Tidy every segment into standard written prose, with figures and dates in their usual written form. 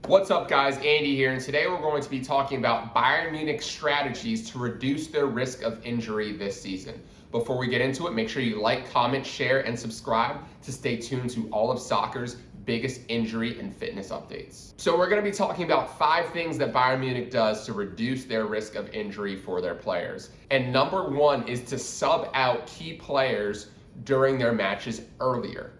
What's up, guys? Andy here, and today we're going to be talking about Bayern Munich's strategies to reduce their risk of injury this season. Before we get into it, make sure you like, comment, share, and subscribe to stay tuned to all of soccer's biggest injury and fitness updates. So we're going to be talking about 5 things that Bayern Munich does to reduce their risk of injury for their players. And number 1 is to sub out key players during their matches earlier.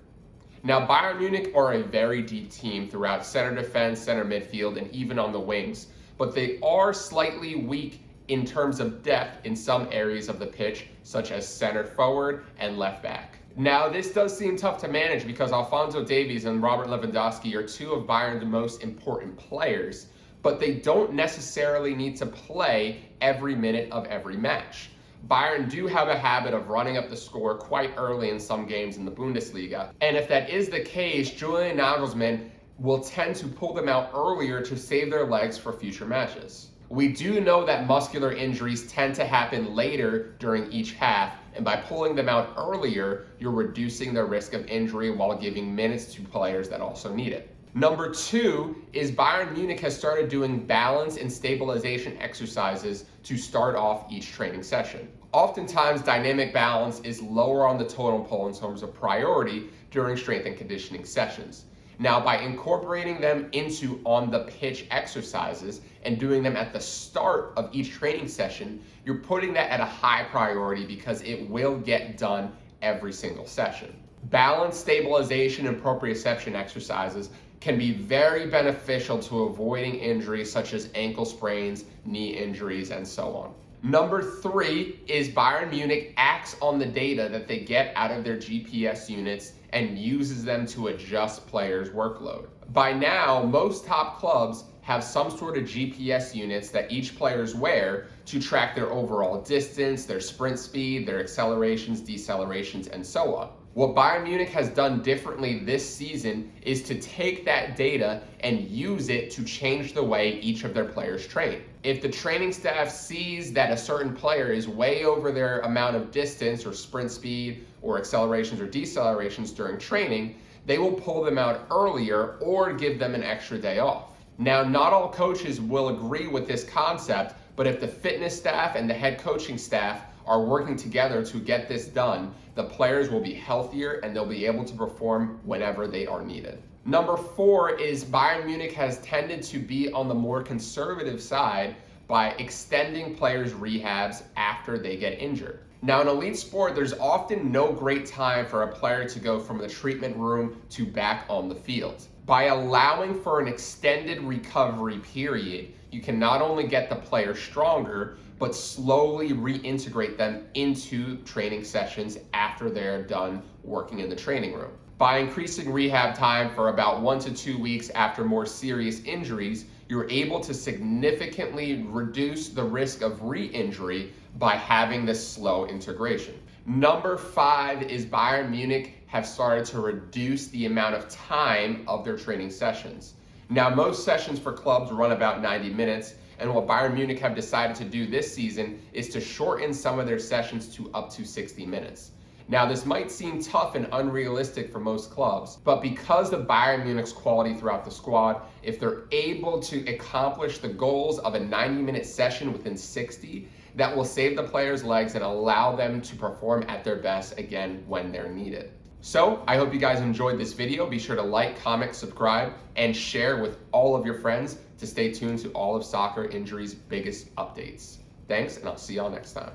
Now, Bayern Munich are a very deep team throughout center defense, center midfield, and even on the wings, but they are slightly weak in terms of depth in some areas of the pitch, such as center forward and left back. Now, this does seem tough to manage because Alphonso Davies and Robert Lewandowski are 2 of Bayern's most important players, but they don't necessarily need to play every minute of every match. Bayern do have a habit of running up the score quite early in some games in the Bundesliga. And if that is the case, Julian Nagelsmann will tend to pull them out earlier to save their legs for future matches. We do know that muscular injuries tend to happen later during each half, and by pulling them out earlier, you're reducing the risk of injury while giving minutes to players that also need it. Number 2 is Bayern Munich has started doing balance and stabilization exercises to start off each training session. Oftentimes, dynamic balance is lower on the totem pole in terms of priority during strength and conditioning sessions. Now, by incorporating them into on-the-pitch exercises and doing them at the start of each training session, you're putting that at a high priority because it will get done every single session. Balance, stabilization, and proprioception exercises can be very beneficial to avoiding injuries such as ankle sprains, knee injuries, and so on. Number 3 is Bayern Munich acts on the data that they get out of their GPS units and uses them to adjust players' workload. By now, most top clubs have some sort of GPS units that each players wear to track their overall distance, their sprint speed, their accelerations, decelerations, and so on. What Bayern Munich has done differently this season is to take that data and use it to change the way each of their players train. If the training staff sees that a certain player is way over their amount of distance or sprint speed or accelerations or decelerations during training, they will pull them out earlier or give them an extra day off. Now, not all coaches will agree with this concept, but if the fitness staff and the head coaching staff are working together to get this done, the players will be healthier and they'll be able to perform whenever they are needed. Number 4 is Bayern Munich has tended to be on the more conservative side by extending players' rehabs after they get injured. Now, in elite sport, there's often no great time for a player to go from the treatment room to back on the field. By allowing for an extended recovery period, you can not only get the player stronger, but slowly reintegrate them into training sessions after they're done working in the training room. By increasing rehab time for about 1 to 2 weeks after more serious injuries, you're able to significantly reduce the risk of re-injury by having this slow integration. Number 5 is Bayern Munich have started to reduce the amount of time of their training sessions. Now, most sessions for clubs run about 90 minutes, and what Bayern Munich have decided to do this season is to shorten some of their sessions to up to 60 minutes. Now, this might seem tough and unrealistic for most clubs, but because of Bayern Munich's quality throughout the squad, if they're able to accomplish the goals of a 90-minute session within 60, that will save the players' legs and allow them to perform at their best again when they're needed. So, I hope you guys enjoyed this video. Be sure to like, comment, subscribe, and share with all of your friends to stay tuned to all of soccer injuries' biggest updates. Thanks, and I'll see y'all next time.